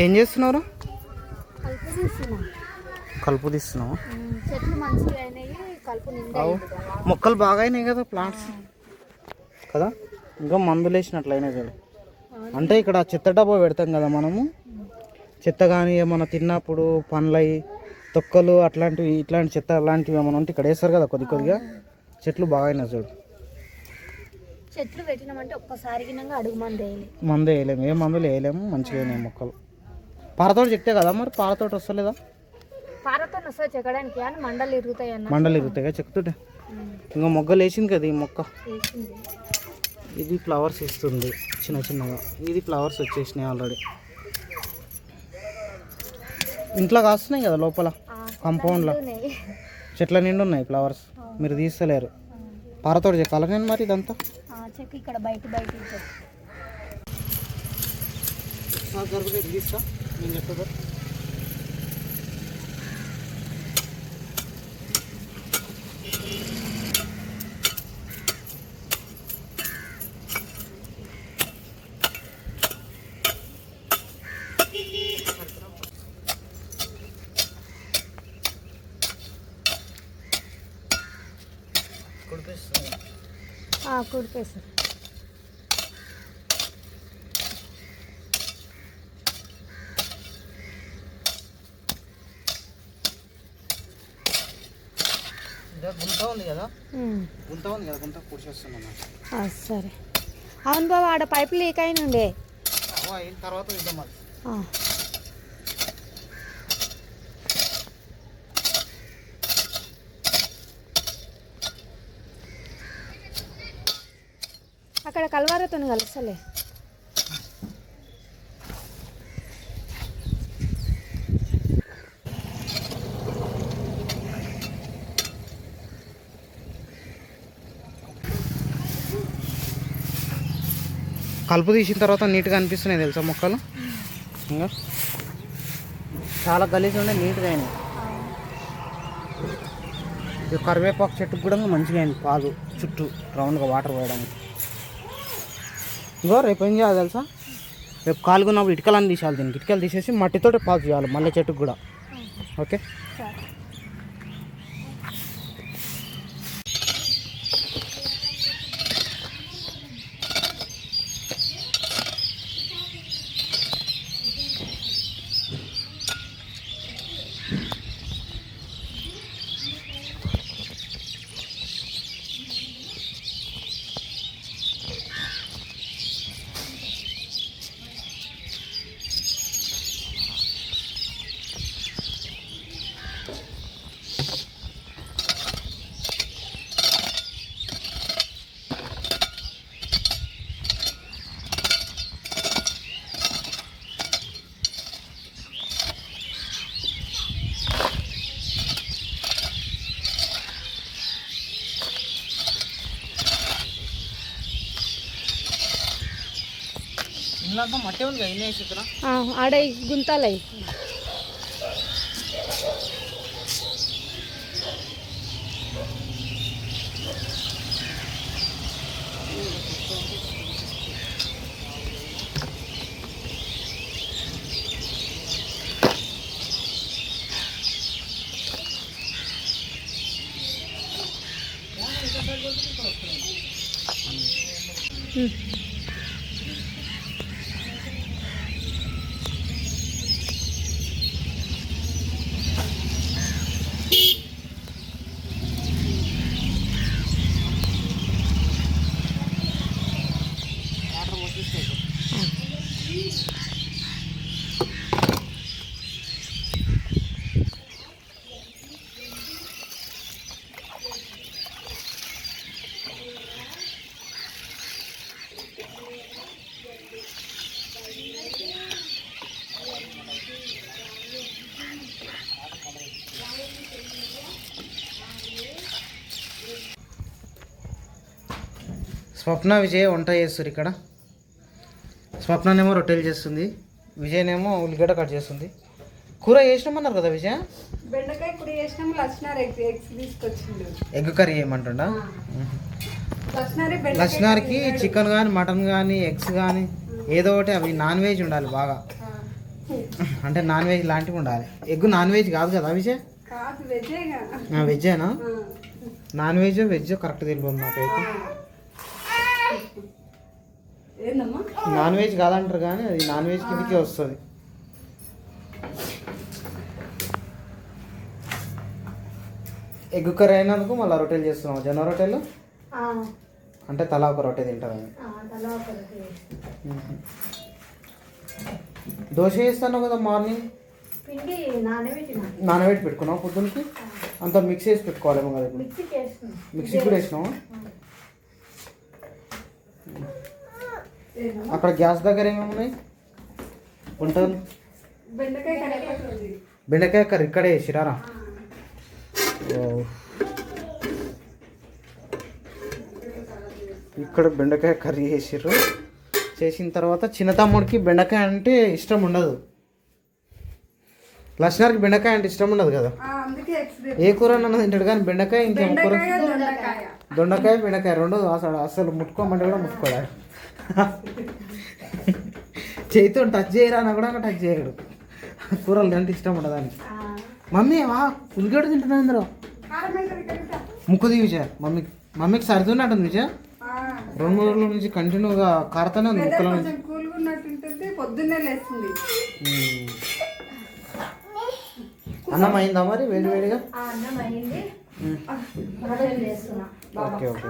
ఏం చేస్తున్నారు? కలుపు కలుపు తీస్తున్నావు. చెట్లు మంచిగా అయినాయి, కలుపు నిండా మొక్కలు బాగా అయినాయి కదా ప్లాంట్స్ కదా. ఇంకా మందులు వేసినట్లయినాయి కదా. అంటే ఇక్కడ చెత్త డబ్బా పెడతాం కదా మనము. చెత్త కానీ ఏమన్నా తిన్నప్పుడు పండ్లై తొక్కలు అట్లాంటివి ఇట్లాంటి చెత్త అలాంటివి ఏమైనా ఉంటే ఇక్కడ వేస్తారు కదా కొద్ది కొద్దిగా. చెట్లు బాగా అయినాయి చూడు. చెట్లు పెట్టినామంటే ఒక్కసారి అడుగు మందు వేయలేము, ఏ మందులు వేయలేము. మంచిగా అయినాయి మొక్కలు. పారతోటి చెక్తే కదా మరి, పారతోటి వస్తలేదా? పారతో వస్తుంది చెక్కడానికి అని మండలు ఇరుగుతాయి అన్న. మండలు ఇరుగుతాయి కదా చెక్కుతుంటే. ఇంకా మొగ్గలు వేసింది కదా ఈ మొక్క. ఇది ఫ్లవర్స్ ఇస్తుంది చిన్న చిన్నగా. ఇది ఫ్లవర్స్ వచ్చేసినాయి ఆల్రెడీ. ఇంట్లో కాస్తున్నాయి కదా లోపల కాంపౌండ్లో. చెట్ల నిండు ఉన్నాయి ఫ్లవర్స్. మీరు తీస్తలేరు. పారతోటి చెక్కాల నేను మరి ఇదంతా చెక్ ఇక్కడ బయట బయట తీస్తా నేను చెప్తా. కుడిపేస్తారు. గుంత ఉంది కదా, గుంత ఉంది కదా, గుంత కూర్చేస్తున్నాను. సరే. అవును బాబు, ఆడ పైపు లీక్ అయిన ఉండే. అయిన తర్వాత ఇద్దాం. అక్కడ కలవారతో కలుస్తలే. కలుపు తీసిన తర్వాత నీట్గా అనిపిస్తున్నాయి తెలుసా మొక్కలు. ఇంకా చాలా గలీజ్ ఉండే, నీట్గా అయినాయి. ఇది కరివేపాకు చెట్టుకు కూడా మంచిగా అయింది. పాలు చుట్టూ రౌండ్గా వాటర్ పోయడానికి. ఇంకో రేపు ఏం చేయాలి తెలుసా, రేపు కాలుగున్నప్పుడు ఇటుకలన్నీ తీసేయాలి. దీనికి ఇటుకలు తీసేసి మట్టితోటి పాలు చేయాలి మళ్ళీ చెట్టుకు కూడా. ఓకే. మట్టి ఉంది కదా, ఇన్ని వేసి ఆడ గుంతాలే. స్వప్న విజయ్ వంట చేస్తారు ఇక్కడ. స్వప్ననేమో రొట్టెలు చేస్తుంది, విజయనేమో ఉల్లిగడ్డ కట్ చేస్తుంది. కూర చేసినామన్నారు కదా విజయ? బెండకాయ కూర చేసినాము. లక్ష్మణ్ ఎగ్స్ తీసుకొచ్చిండు. ఎగ్ కర్రీ చేయమంటుండా? లక్ష్మణ్కి చికెన్ కానీ మటన్ కానీ ఎగ్స్ కానీ ఏదో ఒకటి, అవి నాన్ వెజ్ ఉండాలి బాగా. అంటే నాన్ వెజ్ లాంటివి ఉండాలి. ఎగ్ నాన్ వెజ్ కాదు కదా విజయ్? కాదు వెజేగా. వెజ్జేనా? నాన్ వెజ్ వెజ్ కరెక్ట్ తెలియదు నాకైతే. ఏందమ్మా నాన్ వెజ్ కాదంటారు కానీ అది నాన్ వెజ్ కిందకే వస్తుంది. ఎగ్ కర్రీ అయినందుకు మళ్ళీ రొట్టెలు చేస్తున్నాం. జొన్న రొట్టెలు అంటే తలా ఒక రొట్టె తింటారని. దోశ చేస్తాను కదా మార్నింగ్ నానబెట్టి పెట్టుకున్నావు పొద్దున్నకి అంతా మిక్స్ చేసి పెట్టుకోవాలేమో కదా. మిక్సీ కూడా వేసినావా? అక్కడ గ్యాస్ దగ్గర ఏమేమి ఉన్నాయి వంటలు? బెండకాయ కర్రీ ఇక్కడే వేసిరారా? ఇక్కడ బెండకాయ కర్రీ చేసిర్రు. చేసిన తర్వాత చిన్న తమ్ముడికి బెండకాయ అంటే ఇష్టం ఉండదు. లక్ష్మణ్కి బెండకాయ అంటే ఇష్టం ఉండదు కదా. ఏ కూర అన్నది తింటాడు కానీ బెండకాయ ఇంకేం కూర? దొండకాయ బెండకాయ రెండు అసలు ముట్టుకోమంటే కూడా ముట్టుకోవాలి. చేతితో టచ్ చేయరా అన్న కూడా టచ్ చేయడు. కూరలు అంటే ఇష్టం ఉండదు అని. మమ్మీ ఉల్లిగడ్డ తింటున్నా ఇందులో ముక్కు ది విజయ్. మమ్మీకి సర్ది ఉన్నట్టుంది విజయ్. 2-3 రోజుల నుంచి కంటిన్యూగా కారుతానే ఉంది ముక్కల నుంచి. పొద్దున్నే లేస్తుంది. అన్నం అయిందా మరి వేడి వేడిగా? Okay okay.